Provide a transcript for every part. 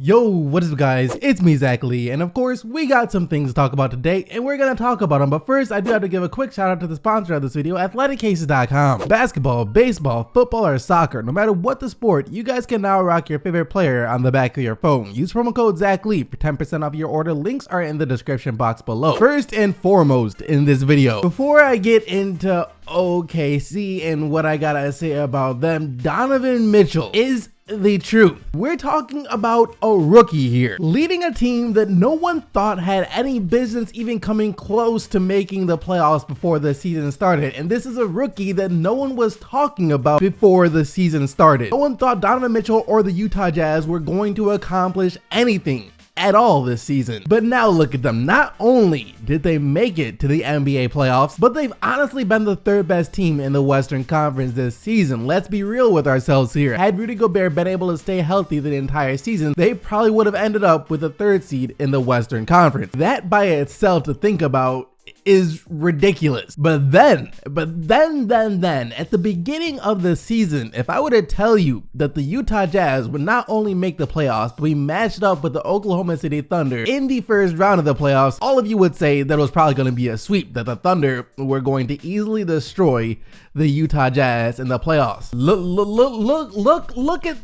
Yo, what is up guys, it's me Zach Lee, and of course we got some things to talk about today and we're gonna talk about them. But first I do have to give a quick shout out to the sponsor of this video, athleticcases.com. Basketball, baseball, football, or soccer, no matter what the sport, you guys can now rock your favorite player on the back of your phone. Use promo code Zach Lee for 10% off your order. Links are in the description box below. First and foremost in this video, before I get into OKC and what I gotta say about them, Donovan Mitchell is the truth. We're talking about a rookie here, leading a team that no one thought had any business even coming close to making the playoffs before the season started. And this is a rookie that no one was talking about before the season started. No one thought Donovan Mitchell or the Utah Jazz were going to accomplish anything at all this season. But now look at them. Not only did they make it to the NBA playoffs, but they've honestly been the third best team in the Western Conference this season. Let's be real with ourselves here. Had Rudy Gobert been able to stay healthy the entire season, they probably would have ended up with a third seed in the Western Conference. That by itself to think about is ridiculous. But then at the beginning of the season, if I were to tell you that the Utah Jazz would not only make the playoffs, but we matched up with the Oklahoma City Thunder in the first round of the playoffs, all of you would say that it was probably going to be a sweep, that the Thunder were going to easily destroy the Utah Jazz in the playoffs.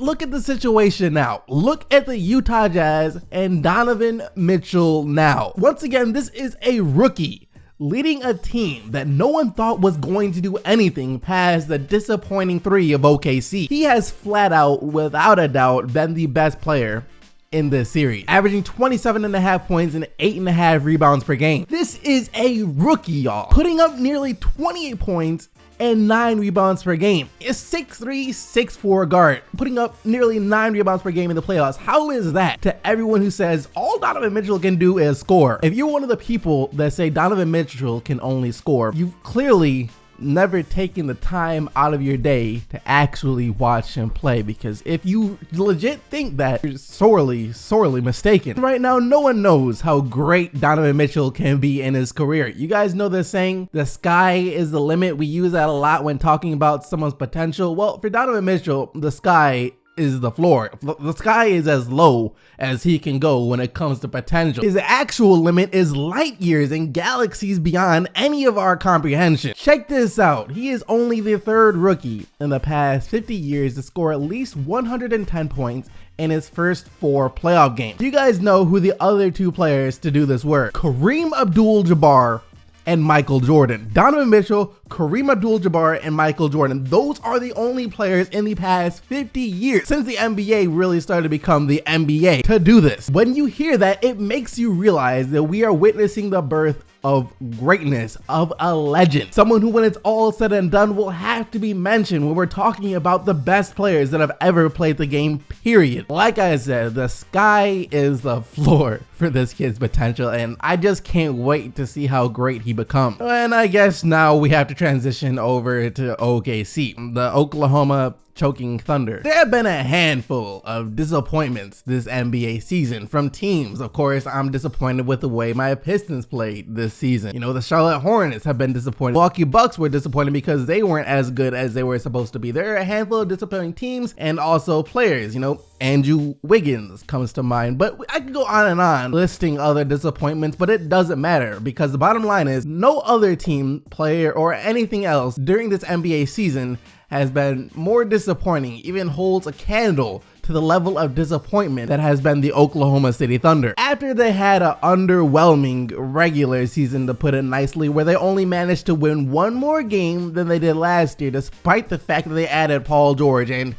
Look at the situation now. Look at the Utah Jazz and Donovan Mitchell now. Once again, this is a rookie leading a team that no one thought was going to do anything past the disappointing 3 of OKC. He has flat out, without a doubt, been the best player in this series, averaging 27.5 points and 8.5 rebounds per game. This is a rookie, y'all, putting up nearly 28 points and 9 rebounds per game. A 6'3", 6'4" guard, putting up nearly 9 rebounds per game in the playoffs. How is that to everyone who says all Donovan Mitchell can do is score? If you're one of the people that say Donovan Mitchell can only score, you've clearly never taken the time out of your day to actually watch him play, because if you legit think that, you're sorely mistaken. Right now, no one knows how great Donovan Mitchell can be in his career. You guys know the saying, the sky is the limit. We use that a lot when talking about someone's potential. Well, for Donovan Mitchell, the sky is the floor. The sky is as low as he can go when it comes to potential. His actual limit is light years and galaxies beyond any of our comprehension. Check this out. He is only the third rookie in the past 50 years to score at least 110 points in his first 4 playoff games. You guys know who the other 2 players to do this were: Kareem Abdul-Jabbar and Michael Jordan. Donovan Mitchell, Kareem Abdul-Jabbar, and Michael Jordan. Those are the only players in the past 50 years, since the NBA really started to become the NBA, to do this. When you hear that, it makes you realize that we are witnessing the birth of greatness, of a legend. Someone who, when it's all said and done, will have to be mentioned when we're talking about the best players that have ever played the game, period. Like I said, the sky is the floor for this kid's potential, and I just can't wait to see how great he becomes. And I guess now we have to transition over to OKC, the Oklahoma choking Thunder. There have been a handful of disappointments this NBA season from teams. Of course, I'm disappointed with the way my Pistons played this season. You know, the Charlotte Hornets have been disappointed. Milwaukee Bucks were disappointed because they weren't as good as they were supposed to be. There are a handful of disappointing teams and also players. You know, Andrew Wiggins comes to mind, but I could go on and on listing other disappointments, but it doesn't matter, because the bottom line is no other team, player, or anything else during this NBA season has been more disappointing, even holds a candle to the level of disappointment that has been the Oklahoma City Thunder. After they had an underwhelming regular season, to put it nicely, where they only managed to win 1 more game than they did last year, despite the fact that they added Paul George and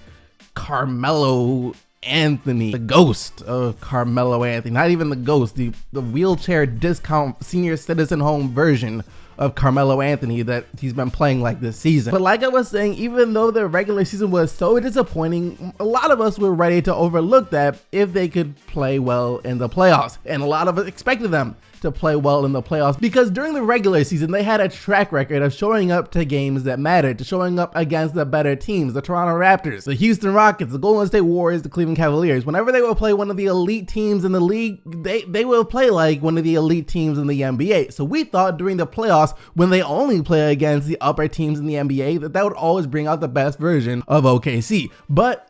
Carmelo Anthony, the ghost of Carmelo Anthony, not even the ghost, the wheelchair discount senior citizen home version of Carmelo Anthony that he's been playing like this season. But like I was saying, even though the regular season was so disappointing, a lot of us were ready to overlook that if they could play well in the playoffs. And a lot of us expected them to play well in the playoffs, because during the regular season they had a track record of showing up to games that mattered, to showing up against the better teams, the Toronto Raptors, the Houston Rockets, the Golden State Warriors, the Cleveland Cavaliers. Whenever they would play one of the elite teams in the league, they would play like one of the elite teams in the NBA. So we thought during the playoffs, when they only play against the upper teams in the NBA, that would always bring out the best version of OKC. But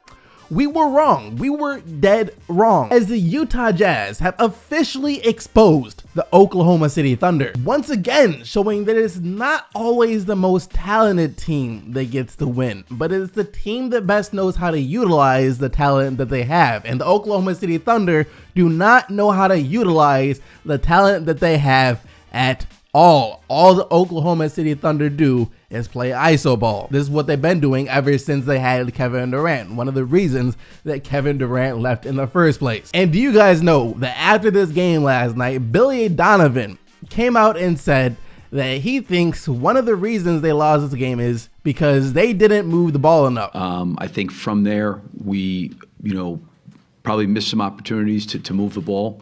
we were wrong. We were dead wrong, as the Utah Jazz have officially exposed the Oklahoma City Thunder, once again showing that it's not always the most talented team that gets the win, but it's the team that best knows how to utilize the talent that they have. And the Oklahoma City Thunder do not know how to utilize the talent that they have at all. All the Oklahoma City Thunder do is play iso ball. This is what they've been doing ever since they had Kevin Durant. One of the reasons that Kevin Durant left in the first place. And do you guys know that after this game last night, Billy Donovan came out and said that he thinks one of the reasons they lost this game is because they didn't move the ball enough. I think from there, we, probably missed some opportunities to move the ball.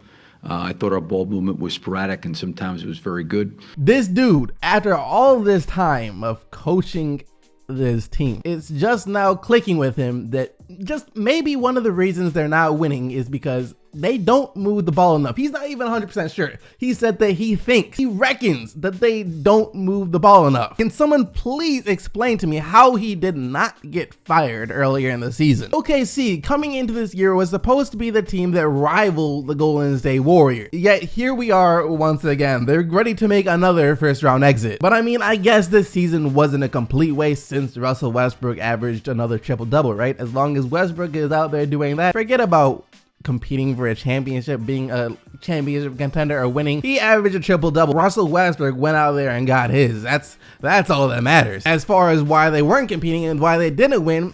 I thought our ball movement was sporadic and sometimes it was very good. This dude, after all this time of coaching this team, it's just now clicking with him that just maybe one of the reasons they're not winning is because they don't move the ball enough. He's not even 100% sure. He said that he reckons that they don't move the ball enough. Can someone please explain to me how he did not get fired earlier in the season? OKC coming into this year was supposed to be the team that rivaled the Golden State Warriors. Yet here we are once again. They're ready to make another first round exit. But I mean, I guess this season wasn't a complete waste since Russell Westbrook averaged another triple-double, right? As long as Westbrook is out there doing that, forget about competing for a championship, being a championship contender or winning. He averaged a triple-double. Russell Westbrook went out there and got his. That's all that matters. As far as why they weren't competing and why they didn't win,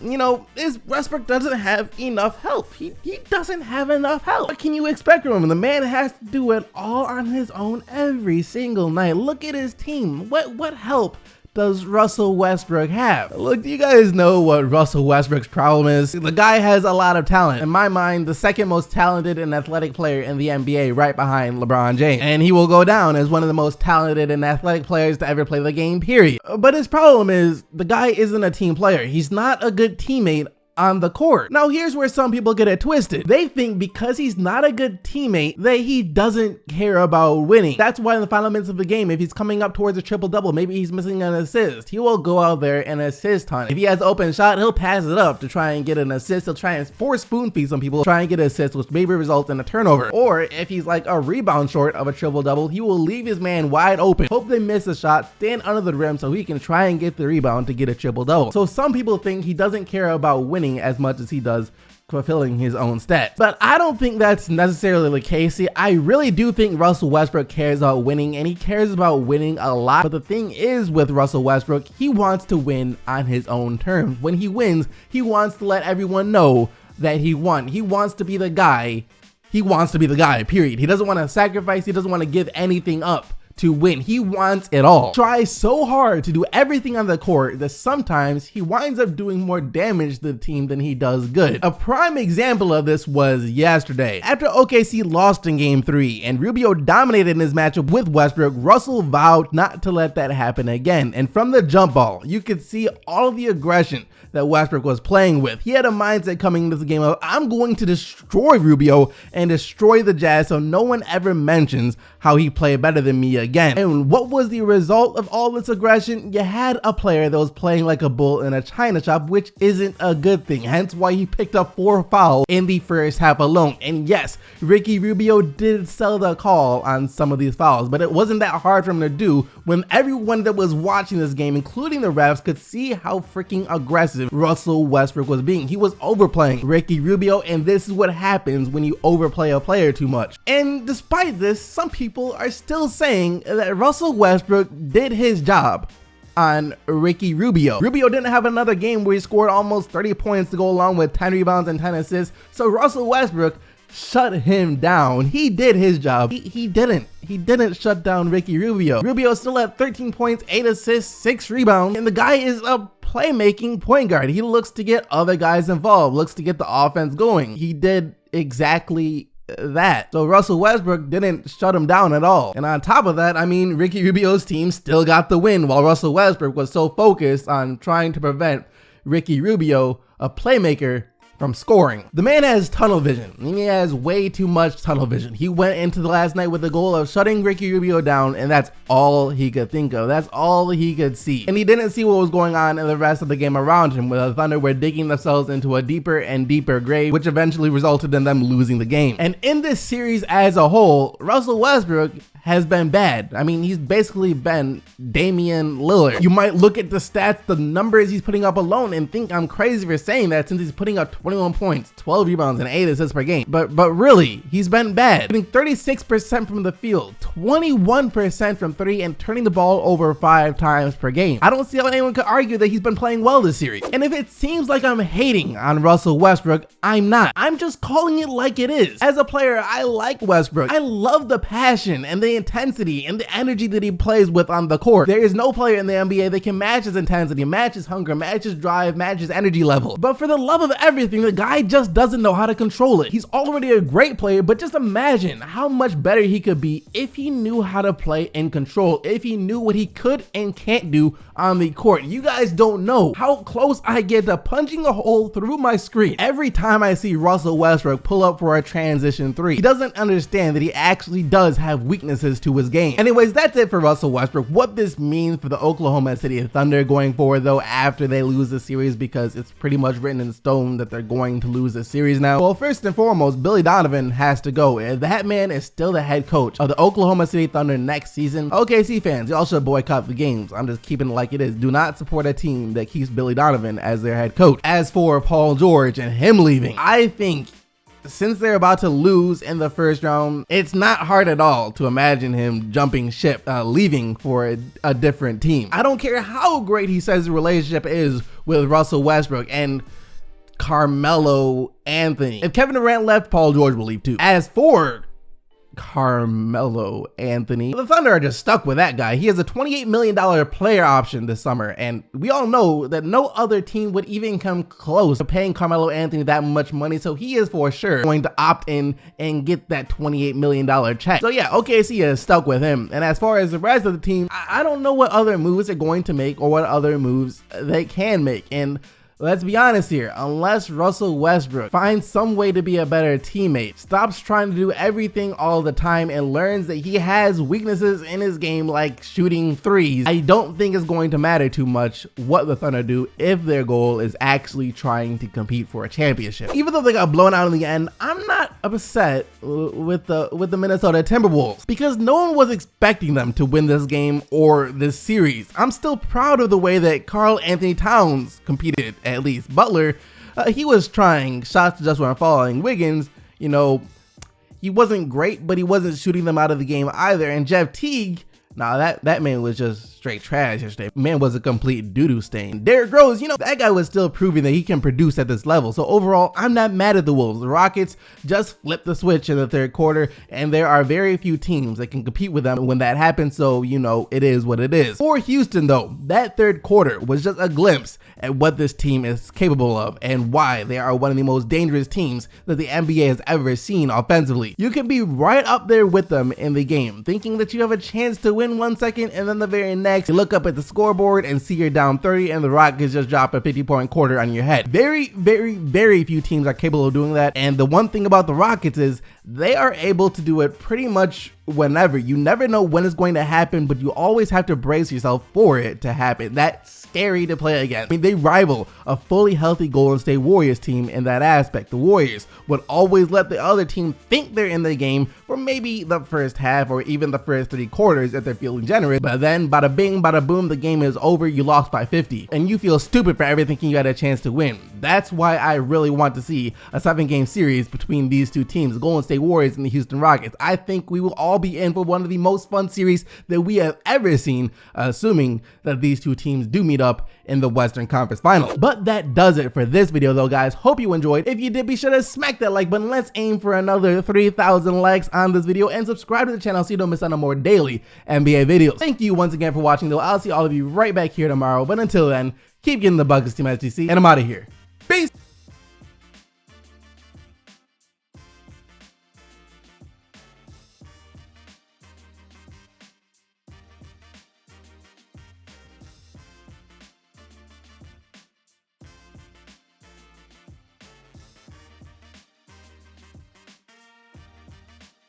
is Westbrook doesn't have enough help. He doesn't have enough help. What can you expect from him? The man has to do it all on his own every single night. Look at his team. What help does Russell Westbrook have? Look, do you guys know what Russell Westbrook's problem is? The guy has a lot of talent. In my mind, the second most talented and athletic player in the NBA, right behind LeBron James. And he will go down as one of the most talented and athletic players to ever play the game, period. But his problem is the guy isn't a team player. He's not a good teammate on the court. Now here's where some people get it twisted. They think because he's not a good teammate that he doesn't care about winning. That's why in the final minutes of the game, if he's coming up towards a triple-double, maybe he's missing an assist, he will go out there and assist on it. If he has an open shot, he'll pass it up to try and get an assist. He'll try and force spoon feed some people, try and get an assist, which maybe results in a turnover. Or if he's like a rebound short of a triple-double, he will leave his man wide open, hope they miss a shot, stand under the rim so he can try and get the rebound to get a triple-double. So some people think he doesn't care about winning as much as he does fulfilling his own stats. But I don't think that's necessarily the case. See, I really do think Russell Westbrook cares about winning, and he cares about winning a lot. But the thing is with Russell Westbrook, he wants to win on his own terms. When he wins, he wants to let everyone know that he won. He wants to be the guy. He wants to be the guy, period. He doesn't want to sacrifice. He doesn't want to give anything up to win. He wants it all. Tries so hard to do everything on the court that sometimes he winds up doing more damage to the team than he does good. A prime example of this was yesterday. After OKC lost in game 3 and Rubio dominated in his matchup with Westbrook, Russell vowed not to let that happen again. And from the jump ball, you could see all of the aggression that Westbrook was playing with. He had a mindset coming into the game of, I'm going to destroy Rubio and destroy the Jazz so no one ever mentions how he played better than me again. And what was the result of all this aggression? You had a player that was playing like a bull in a china shop, which isn't a good thing. Hence why he picked up 4 fouls in the first half alone. And yes, Ricky Rubio did sell the call on some of these fouls, but it wasn't that hard for him to do when everyone that was watching this game, including the refs, could see how freaking aggressive Russell Westbrook was being. He was overplaying Ricky Rubio, and this is what happens when you overplay a player too much. And despite this, some people are still saying that Russell Westbrook did his job on Ricky Rubio. Rubio didn't have another game where he scored almost 30 points to go along with 10 rebounds and 10 assists, so Russell Westbrook shut him down. He did his job. He didn't shut down Ricky Rubio. Rubio still had 13 points, 8 assists, 6 rebounds, and the guy is a playmaking point guard. He looks to get other guys involved, looks to get the offense going. He did exactly that. So Russell Westbrook didn't shut him down at all. And on top of that, I mean, Ricky Rubio's team still got the win while Russell Westbrook was so focused on trying to prevent Ricky Rubio, a playmaker, from scoring. The man has tunnel vision. He has way too much tunnel vision. He went into the last night with the goal of shutting Ricky Rubio down, and that's all he could think of. That's all he could see. And he didn't see what was going on in the rest of the game around him, where the Thunder were digging themselves into a deeper and deeper grave, which eventually resulted in them losing the game. And in this series as a whole, Russell Westbrook has been bad. I mean, he's basically been Damian Lillard. You might look at the stats, the numbers he's putting up alone, and think I'm crazy for saying that since he's putting up 21 points, 12 rebounds, and 8 assists per game. But really, he's been bad. Shooting 36% from the field, 21% from 3, and turning the ball over 5 times per game. I don't see how anyone could argue that he's been playing well this series. And if it seems like I'm hating on Russell Westbrook, I'm not. I'm just calling it like it is. As a player, I like Westbrook. I love the passion and the intensity and the energy that he plays with on the court. There is no player in the NBA that can match his intensity, match his hunger, match his drive, match his energy level. But for the love of everything, the guy just doesn't know how to control it. He's already a great player, but just imagine how much better he could be if he knew how to play in control, if he knew what he could and can't do on the court. You guys don't know how close I get to punching a hole through my screen every time I see Russell Westbrook pull up for a transition 3. He doesn't understand that he actually does have weaknesses to his game. Anyways, that's it for Russell Westbrook. What this means for the Oklahoma City Thunder going forward though after they lose the series, because it's pretty much written in stone that they're going to lose the series now. Well, first and foremost, Billy Donovan has to go. That man is still the head coach of the Oklahoma City Thunder next season. OKC fans, y'all should boycott the games. I'm just keeping it like it is. Do not support a team that keeps Billy Donovan as their head coach. As for Paul George and him leaving, I think since they're about to lose in the first round, it's not hard at all to imagine him jumping ship, leaving for a different team. I don't care how great he says the relationship is with Russell Westbrook and Carmelo Anthony. If Kevin Durant left, Paul George will leave too. As for Carmelo Anthony, the Thunder are just stuck with that guy. He has a $28 million player option this summer, and we all know that no other team would even come close to paying Carmelo Anthony that much money, so he is for sure going to opt in and get that $28 million check. So yeah, OKC is stuck with him. And as far as the rest of the team, I don't know what other moves they're going to make or what other moves they can make. And let's be honest here, unless Russell Westbrook finds some way to be a better teammate, stops trying to do everything all the time, and learns that he has weaknesses in his game like shooting threes, I don't think it's going to matter too much what the Thunder do if their goal is actually trying to compete for a championship. Even though they got blown out in the end, I'm not upset with the Minnesota Timberwolves because no one was expecting them to win this game or this series. I'm still proud of the way that Karl Anthony Towns competed. At least Butler, he was trying, shots just weren't falling. Wiggins, you know, he wasn't great, but he wasn't shooting them out of the game either. And Jeff Teague, nah, that man was just straight trash yesterday. Man was a complete doo-doo stain. Derrick Rose, you know, that guy was still proving that he can produce at this level. So overall, I'm not mad at the Wolves. The Rockets just flipped the switch in the third quarter, and there are very few teams that can compete with them when that happens. So, you know, it is what it is. For Houston, though, that third quarter was just a glimpse at what this team is capable of and why they are one of the most dangerous teams that the NBA has ever seen offensively. You can be right up there with them in the game, thinking that you have a chance to win 1 second, and then the very next, you look up at the scoreboard and see you're down 30 and the Rockets just drop a 50-point quarter on your head. Very, very, very few teams are capable of doing that. And the one thing about the Rockets is they are able to do it pretty much whenever. You never know when it's going to happen, but you always have to brace yourself for it to happen. That's scary to play against. I mean, they rival a fully healthy Golden State Warriors team in that aspect. The Warriors would always let the other team think they're in the game for maybe the first half or even the first 3 quarters if they're feeling generous, but then bada bing, bada boom, the game is over, you lost by 50, and you feel stupid for ever thinking you had a chance to win. That's why I really want to see a 7-game series between these two teams, the Golden State Warriors and the Houston Rockets. I think we will all be in for one of the most fun series that we have ever seen, assuming that these two teams do meet up in the Western Conference Finals. But that does it for this video though, guys. Hope you enjoyed. If you did, be sure to smack that like button. Let's aim for another 3,000 likes on this video, and subscribe to the channel so you don't miss out on more daily NBA videos. Thank you once again for watching though. I'll see all of you right back here tomorrow, but until then, keep getting the buckets, Team SGC, and I'm out of here. Peace!